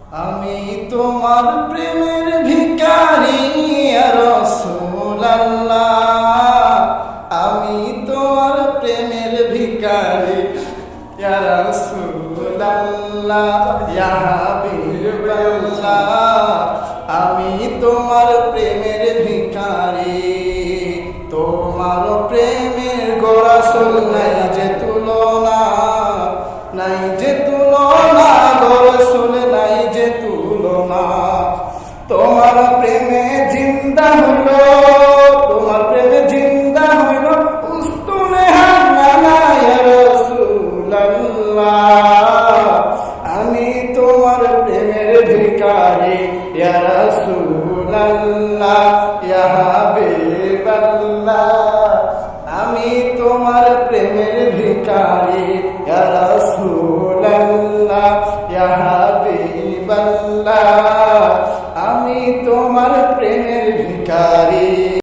আমি তোমার প্রেমের ভিখারি ইয়া রাসূলুল্লাহ, আমি তোমার প্রেমের ভিখারি ইয়া রাসূলুল্লাহ, ইয়া হাবিবাল্লাহ, আমি তোমার প্রেমের ভিখারি। তোমার প্রেমের গোরাসুল নাই যে তুলনা, নাই যে তুলনা, গোরাসুল নাই যে তুলনা। তোমার প্রেমে জিন্দা হইল, তোমার প্রেমে জিন্দা হইল উস্তুনে হান্নানা ইয়া রাসূলুল্লাহ, আমি তোমার প্রেমের ভিখারি ইয়া রাসূলুল্লাহ, ইয়া হাবিবাল্লাহ, আমি তোমার প্রেমের ভিখারি ইয়া রাসূলুল্লাহ, ইয়া হাবিবাল্লাহ, আমি তোমার প্রেমের ভিখারি।